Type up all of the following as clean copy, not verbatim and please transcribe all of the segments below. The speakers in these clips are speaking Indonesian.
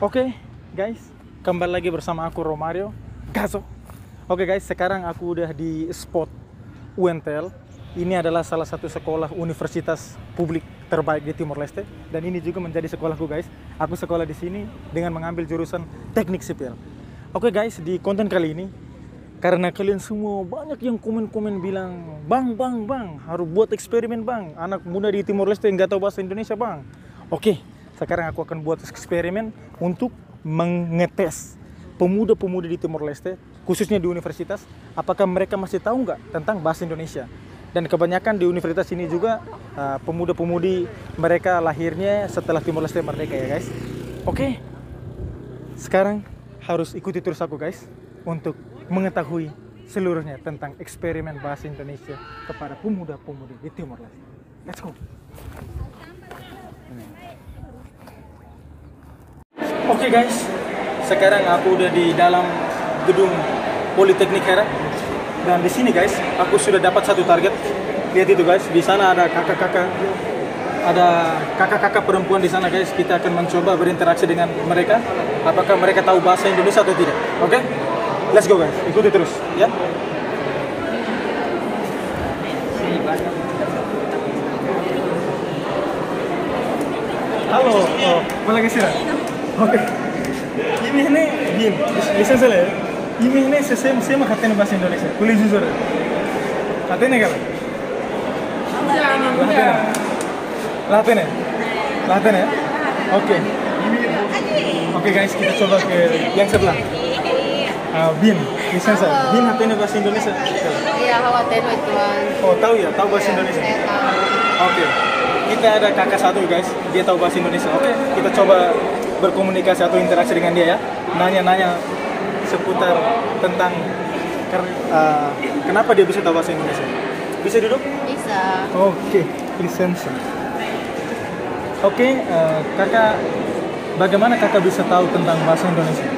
Oke, guys, kembali lagi bersama aku Romario Gaso. Oke guys, sekarang aku udah di spot UNTL. Ini adalah salah satu sekolah universitas publik terbaik di Timor Leste, dan ini juga menjadi sekolahku guys. Aku sekolah di sini dengan mengambil jurusan teknik sipil. Oke guys, di konten kali ini, karena kalian semua banyak yang komen-komen bilang, bang, harus buat eksperimen bang. Anak muda di Timor Leste nggak tahu bahasa Indonesia bang. Oke, sekarang aku akan buat eksperimen untuk mengetes pemuda-pemudi di Timor Leste, khususnya di universitas, apakah mereka masih tahu nggak tentang bahasa Indonesia. Dan kebanyakan di universitas ini juga pemuda-pemudi mereka lahirnya setelah Timor Leste merdeka ya guys. Oke, sekarang harus ikuti terus aku guys untuk mengetahui seluruhnya tentang eksperimen bahasa Indonesia kepada pemuda-pemudi di Timor Leste. Let's go. Oke guys, sekarang aku udah di dalam gedung Politeknik Hera, dan di sini guys, aku sudah dapat satu target. Lihat itu guys, di sana ada kakak-kakak perempuan di sana guys. Kita akan mencoba berinteraksi dengan mereka. Apakah mereka tahu bahasa Indonesia atau tidak? Oke, let's go guys, ikuti terus ya. Halo, boleh kasih lah? Oke, ini gini, bisa salah ya. Ini saya mah katanya bahasa Indonesia, boleh jujur. Katanya kalau? Latena ya. Oke. Oke guys, kita coba ke yang sebelah. Bin, bisa saya. Bin katanya bahasa Indonesia. Iya, khawatir tuan. Oh tahu ya, tahu bahasa Indonesia. Oke. Kita ada kakak satu guys, dia tahu bahasa Indonesia. Oke, kita coba berkomunikasi atau interaksi dengan dia ya, nanya-nanya seputar tentang kenapa dia bisa tahu bahasa Indonesia. Bisa duduk? Bisa. Oke, lisensi. Oke, kakak, bagaimana kakak bisa tahu tentang bahasa Indonesia?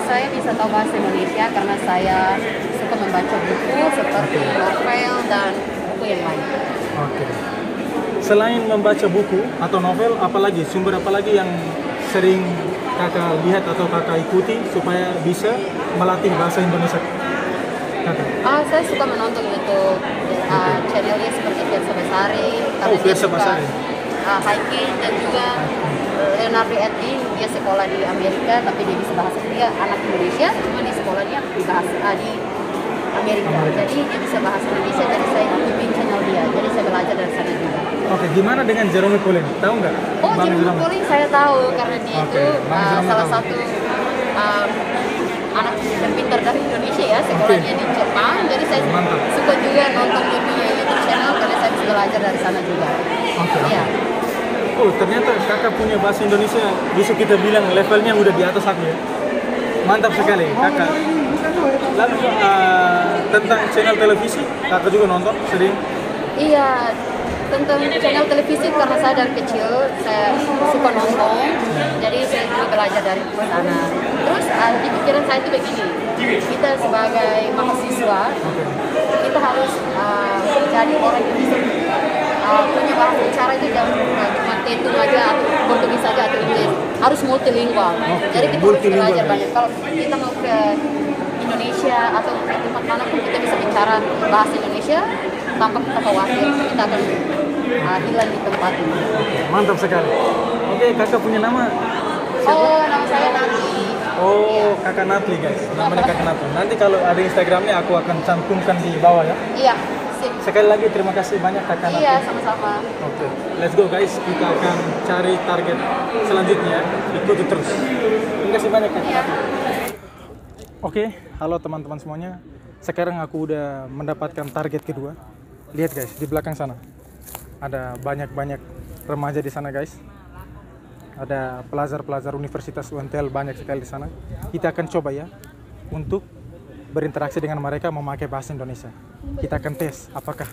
Saya bisa tahu bahasa Indonesia karena saya suka membaca buku seperti novel dan buku yang lain. Oke. Selain membaca buku atau novel, apalagi sumber apalagi yang sering kakak lihat atau kakak ikuti supaya bisa melatih bahasa Indonesia? Saya suka menonton YouTube channelnya seperti Fiersa Besari, Fiersa Besari, hiking, dan juga Leonardo Edwin. Dia sekolah di Amerika tapi dia bisa bahasa, dia anak Indonesia cuma di sekolahnya di Amerika. Jadi dia bisa bahasa Indonesia, jadi saya ikutin channel dia, jadi saya belajar dari sana juga. Oke, gimana dengan Jerome Pauline? Tahu nggak? Oh, Jerome Pauline saya tahu karena dia itu salah satu anak terpintar dari Indonesia ya, sekolahnya di Jepang. Jadi saya suka juga nonton dia punya YouTube channel karena saya bisa belajar dari sana juga. Oke. Iya. Oh, ternyata kakak punya bahasa Indonesia bisa kita bilang levelnya udah di atas aku ya. Mantap sekali kakak. Lalu tentang channel televisi, kakak juga nonton sering? Iya, tentang channel televisi karena saya dari kecil saya suka nonton, jadi saya juga belajar dari sana. Terus di pikiran saya itu begini, kita sebagai mahasiswa kita harus jadi orang yang bisa punya bahasa bicara itu jangan cuma tentu aja atau Portugis saja atau Inggris, harus multilingual. Jadi kita harus belajar banyak. Kalau kita mau ke Indonesia atau ke tempat manapun kita bisa bicara bahasa Indonesia tanpa kita khawatir kita akan hilang di tempat ini. Mantap sekali. Oke, kakak punya nama? Siapa? Oh, nama saya Natli. Oh, iya. Kakak Natli guys. Namanya Kakak Natli. Nanti kalau ada Instagramnya aku akan cantumkan di bawah ya. Iya. Sip. Sekali lagi terima kasih banyak Kakak Natli. Iya, sama-sama. Oke, let's go guys. Kita akan cari target selanjutnya. Ikuti terus. Terima kasih banyak Kakak. Iya. Oke, halo teman-teman semuanya. Sekarang aku udah mendapatkan target kedua. Lihat guys, di belakang sana ada banyak remaja di sana guys. Ada pelajar-pelajar Universitas UNTL banyak sekali di sana. Kita akan coba ya untuk berinteraksi dengan mereka memakai bahasa Indonesia. Kita akan tes apakah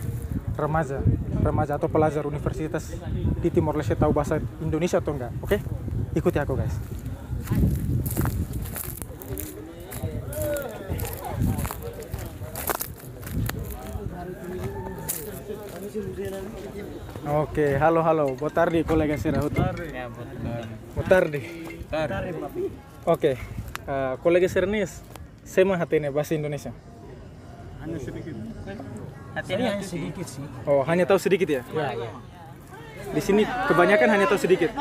remaja atau pelajar universitas di Timor Leste tahu bahasa Indonesia atau enggak. Oke, ikuti aku guys. Oke, halo, boa tarde, colega Serra. Ya, boa tarde. Boa tarde. Oke. Kolega Sernis, saya hatene bahasa Indonesia. Hanya sedikit. Saya hanya sedikit sih. Oh, hanya tahu sedikit ya? Ya. Di sini kebanyakan hanya tahu sedikit.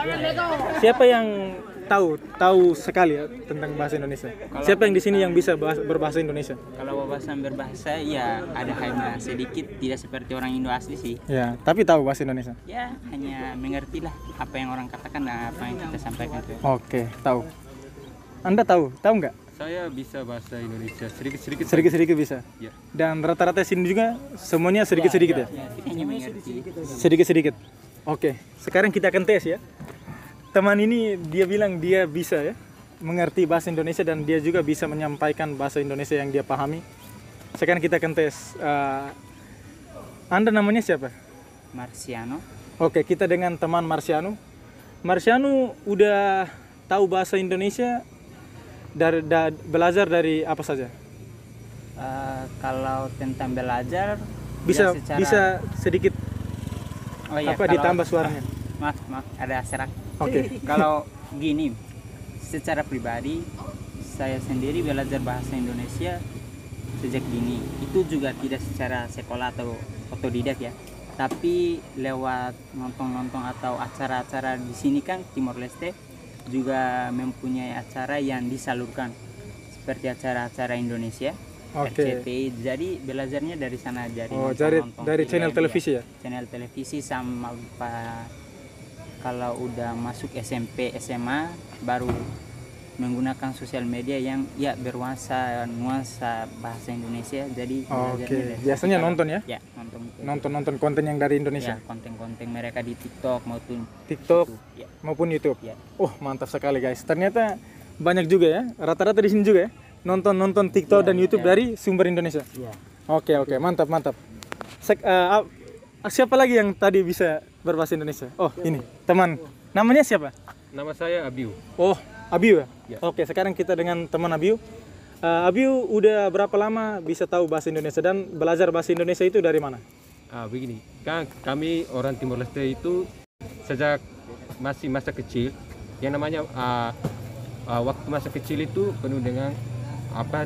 Siapa yang tahu sekali ya tentang bahasa Indonesia? Siapa yang di sini yang bisa berbahasa Indonesia? Kalau wawasan berbahasa ya ada hanya sedikit, tidak seperti orang Indo asli sih. Ya, tapi tahu bahasa Indonesia. Ya hanya mengerti lah apa yang orang katakan dan apa yang kita sampaikan. Oke, tahu. Anda tahu nggak? Saya bisa bahasa Indonesia sedikit-sedikit. Sedikit-sedikit bisa. Ya. Dan rata-rata sini juga semuanya sedikit-sedikit ya? Ya, hanya mengerti. Sedikit-sedikit. Oke, sekarang kita akan tes ya. Teman ini dia bilang dia bisa ya mengerti bahasa Indonesia dan dia juga bisa menyampaikan bahasa Indonesia yang dia pahami. Sekarang kita akan tes. Anda namanya siapa? Marciano. Oke, kita dengan teman Marciano. Marciano udah tahu bahasa Indonesia belajar dari apa saja? Kalau tentang belajar Bisa ya secara- bisa sedikit oh, iya, apa kalau- ditambah suaranya? Maaf ada serak. Oke. Kalau gini, secara pribadi saya sendiri belajar bahasa Indonesia sejak dini. Itu juga tidak secara sekolah atau otodidak ya, tapi lewat nonton-nonton atau acara-acara di sini kan Timor Leste juga mempunyai acara yang disalurkan seperti acara-acara Indonesia. Oke. RCTI, jadi belajarnya dari sana dari Oh, nonton-nonton dari film, channel televisi ya? channel televisi sama kalau udah masuk SMP SMA baru menggunakan sosial media yang ya bernuansa bahasa Indonesia, jadi Oke, belajarnya dari biasanya situ. nonton ya? Ya nonton Nonton konten yang dari Indonesia, ya, konten-konten mereka di TikTok maupun TikTok YouTube. Ya. maupun YouTube. Ya. Oh, mantap sekali guys. Ternyata banyak juga ya. Rata-rata di sini juga ya. Nonton TikTok dan YouTube dari sumber Indonesia. Ya. Oke, mantap. Siapa lagi yang tadi bisa berbahasa Indonesia? Oh, ini teman. Namanya siapa? Nama saya Abiu. Oh, Abiu ya? Ya. Oke, sekarang kita dengan teman Abiu. Abiu udah berapa lama bisa tahu bahasa Indonesia dan belajar bahasa Indonesia itu dari mana? Begini, kan kami orang Timor Leste itu sejak masih masa kecil, yang namanya waktu masa kecil itu penuh dengan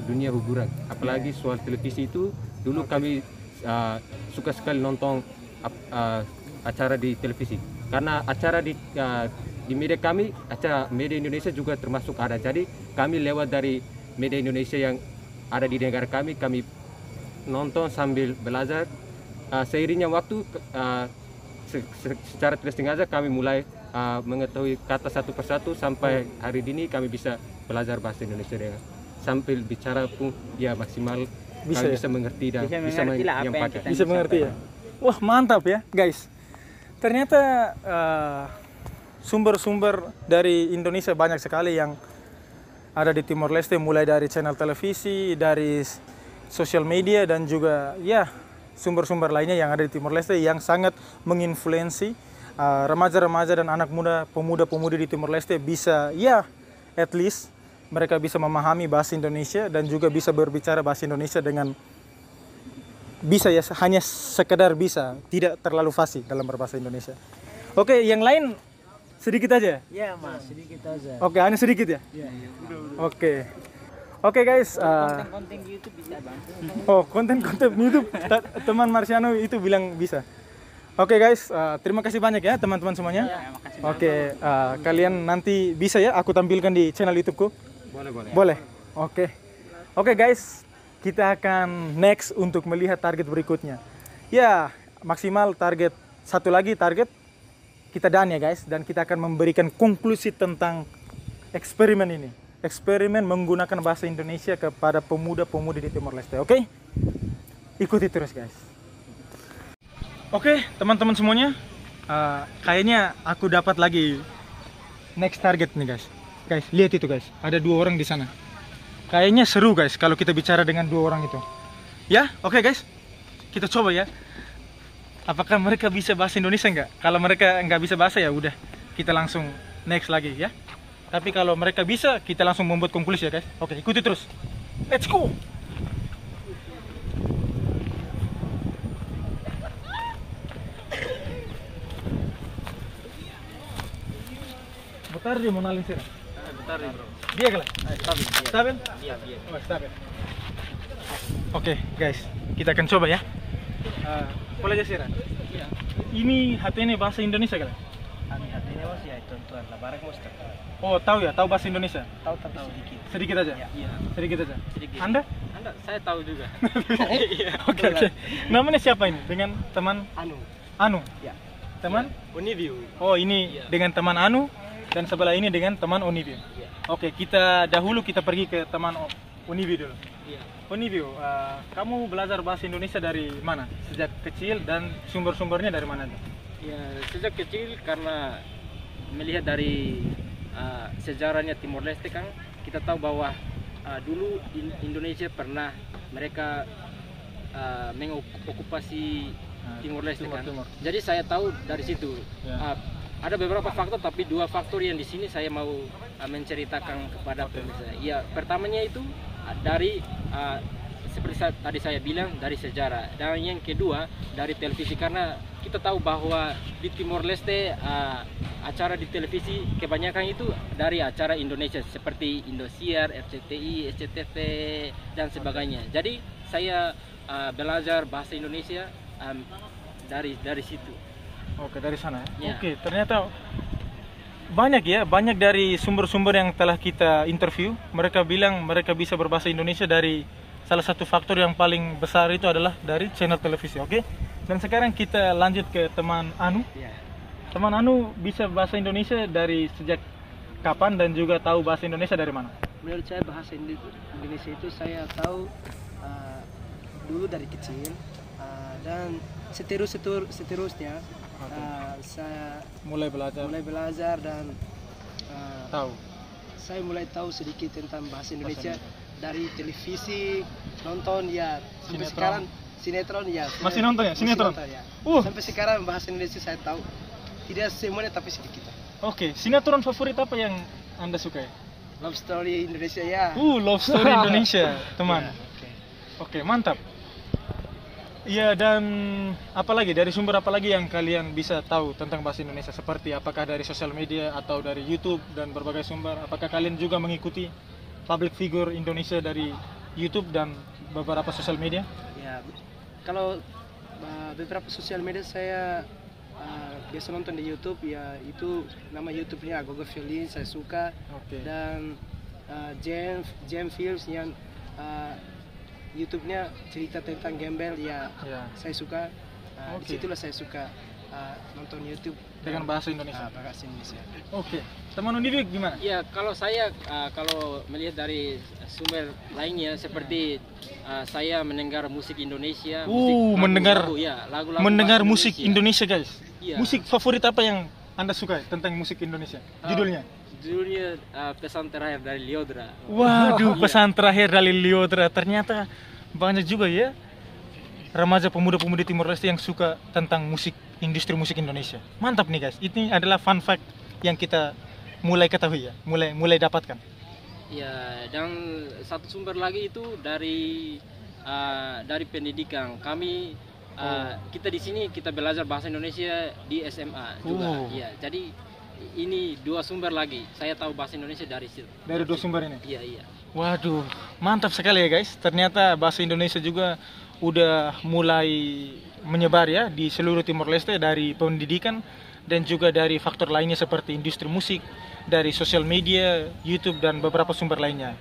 dunia hiburan, apalagi soal televisi itu dulu kami suka sekali nonton acara di televisi, karena acara di media kami, acara media Indonesia juga termasuk ada, jadi kami lewat dari media Indonesia yang ada di negara kami nonton sambil belajar. Seiringnya waktu secara tidak sengaja kami mulai mengetahui kata satu persatu sampai hari ini kami bisa belajar bahasa Indonesia dengan sambil bicara pun ya maksimal Bisa kami ya? bisa mengerti dan Bisa bisa mengerti lah apa yang menyampaikan. kita Bisa mengerti ya? Wah, mantap ya, guys. Ternyata sumber-sumber dari Indonesia banyak sekali yang ada di Timor Leste, mulai dari channel televisi, dari sosial media, dan juga ya sumber-sumber lainnya yang ada di Timor Leste yang sangat menginfluensi remaja-remaja dan anak muda, pemuda-pemudi di Timor Leste bisa ya at least mereka bisa memahami bahasa Indonesia dan juga bisa berbicara bahasa Indonesia dengan bisa ya, hanya sekedar bisa, tidak terlalu fasih dalam berbahasa Indonesia. Oke, yang lain sedikit aja. Ya mas, sedikit aja. Oke, hanya sedikit ya. Oke, guys. Konten-konten di YouTube bisa bantu. Oh, konten-konten YouTube teman Marciano itu bilang bisa. Oke guys, terima kasih banyak ya teman-teman semuanya. Ya, makasih. Oke, kalian nanti bisa ya aku tampilkan di channel YouTubeku. Boleh. Oke guys, kita akan next untuk melihat target berikutnya. Ya, maksimal target satu lagi target kita dan ya guys, dan kita akan memberikan konklusi tentang eksperimen ini. Eksperimen menggunakan bahasa Indonesia kepada pemuda-pemudi di Timor Leste. Oke? Ikuti terus guys. Oke, teman-teman semuanya, kayaknya aku dapat lagi next target nih guys. Guys, lihat itu guys, ada 2 orang di sana. Kayaknya seru guys kalau kita bicara dengan 2 orang itu. Ya, oke guys, kita coba ya. Apakah mereka bisa bahasa Indonesia nggak? Kalau mereka nggak bisa bahasa ya udah, kita langsung next lagi ya. Tapi kalau mereka bisa, kita langsung membuat konklusi ya guys. Oke, ikuti terus. Let's go. Boa tarde, Mona Lisa. Dia kali? Stabil? Oh, stabil. Oke, guys, kita akan coba ya. Boleh aja sih, Ran? Iya. Ini HT ini bahasa Indonesia kali? Hatinya mas ya contohan lah barang mas Oh, tahu ya, tahu bahasa Indonesia? tahu tapi sedikit. Sedikit aja? Iya. Sedikit aja. Sedikit. Anda? Anda saya tahu juga. Oke, oke. Namanya siapa ini? Dengan teman Anu? Ya. Teman? Uniview. Oh, ini Iya. dengan teman Anu dan sebelah ini dengan teman Uniview. Iya. Oke, kita pergi ke teman Uniview dulu. Iya. Uniview, kamu belajar bahasa Indonesia dari mana? Sejak kecil dan sumber-sumbernya dari mana? Ya sejak kecil karena melihat dari sejarahnya Timor Leste kan kita tahu bahwa dulu Indonesia pernah mereka mengokupasi Timor Leste kan. Timur. Jadi saya tahu dari situ. Ya. Ada beberapa faktor tapi dua faktor yang di sini saya mau menceritakan kepada pemirsa. Ya pertamanya itu dari seperti tadi saya bilang dari sejarah dan yang kedua dari televisi karena kita tahu bahwa di Timor Leste acara di televisi kebanyakan itu dari acara Indonesia seperti Indosiar, RCTI, SCTV dan sebagainya. Jadi saya belajar bahasa Indonesia dari situ. Oke, dari sana ya. Ya. Oke, ternyata banyak dari sumber-sumber yang telah kita interview, mereka bilang mereka bisa berbahasa Indonesia dari salah satu faktor yang paling besar itu adalah dari channel televisi, oke? Dan sekarang kita lanjut ke teman Anu. Ya. Teman Anu bisa bahasa Indonesia dari sejak kapan dan juga tahu bahasa Indonesia dari mana? Menurut saya bahasa Indonesia itu saya tahu dulu dari kecil dan seterusnya saya Mulai belajar dan tahu. saya mulai tahu sedikit tentang bahasa Indonesia dari televisi, nonton ya sampai Sinetron. sekarang sinetron ya. Masih nonton ya? Masih Sinetron? nonton, ya. Uh. Sampai sekarang bahasa Indonesia saya tahu. Tidak semuanya tapi sedikit. Oke, sinetron favorit apa yang Anda suka ya? Love story Indonesia ya. Love story Indonesia, teman. Ya, Oke, mantap. Iya, dan apalagi dari sumber apa lagi yang kalian bisa tahu tentang bahasa Indonesia? Seperti apakah dari sosial media atau dari YouTube dan berbagai sumber? Apakah kalian juga mengikuti public figure Indonesia dari YouTube dan beberapa sosial media? Ya, kalau beberapa sosial media saya biasa nonton di YouTube ya itu nama YouTube-nya Gogo Violin saya suka. Oke. Dan Jam Films yang YouTube-nya cerita tentang gembel ya Ya. saya suka. Oke. Disitulah saya suka nonton YouTube Dengan bahasa Indonesia. bahasa Indonesia. Oke. Teman Univik gimana? Ya kalau saya kalau melihat dari sumber lainnya seperti saya mendengar musik Indonesia, mendengar lagu-lagu mendengar bahasa musik Indonesia, guys. Iya. Musik favorit apa yang Anda suka tentang musik Indonesia? Judulnya? Judulnya Pesan Terakhir dari Liodra. Waduh, Iya. pesan terakhir dari Liodra. Ternyata banyak juga ya remaja pemuda-pemudi Timor Leste yang suka tentang musik, industri musik Indonesia. Mantap nih guys. Ini adalah fun fact yang kita mulai ketahui ya, mulai dapatkan. Ya, dan satu sumber lagi itu dari pendidikan. Kami kita di sini kita belajar bahasa Indonesia di SMA juga. Ya, jadi ini dua sumber lagi. Saya tahu bahasa Indonesia dari situ. Dari dua sumber ini. Iya, iya. Waduh, mantap sekali ya guys. Ternyata bahasa Indonesia juga udah mulai menyebar ya di seluruh Timor Leste dari pendidikan dan juga dari faktor lainnya seperti industri musik, dari sosial media, YouTube dan beberapa sumber lainnya.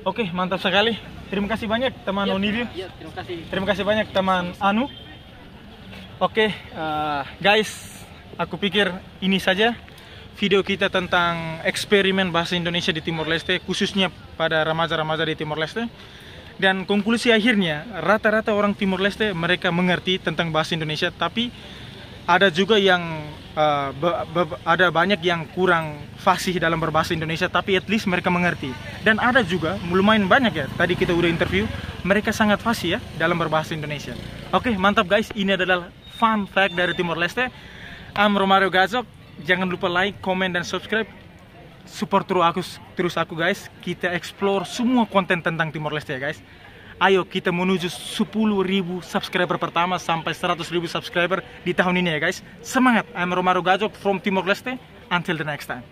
Oke, mantap sekali. Terima kasih banyak teman Uniview. Iya, terima kasih. Terima kasih banyak teman Anu. Oke, guys, aku pikir ini saja video kita tentang eksperimen bahasa Indonesia di Timor Leste, khususnya pada remaja-remaja di Timor Leste. Dan konklusi akhirnya, rata-rata orang Timor Leste mereka mengerti tentang bahasa Indonesia, tapi ada juga yang ada banyak yang kurang fasih dalam berbahasa Indonesia, tapi at least mereka mengerti. Dan ada juga lumayan banyak ya, tadi kita udah interview, mereka sangat fasih ya dalam berbahasa Indonesia. Oke, mantap guys, ini adalah fun fact dari Timor Leste. I'm Romario Gazok. Jangan lupa like, comment, dan subscribe. Support terus aku guys. Kita explore semua konten tentang Timor Leste ya guys. Ayo kita menuju 10.000 subscriber pertama sampai 100.000 subscriber di tahun ini ya guys. Semangat. I'm Romario Gazok from Timor Leste. Until the next time.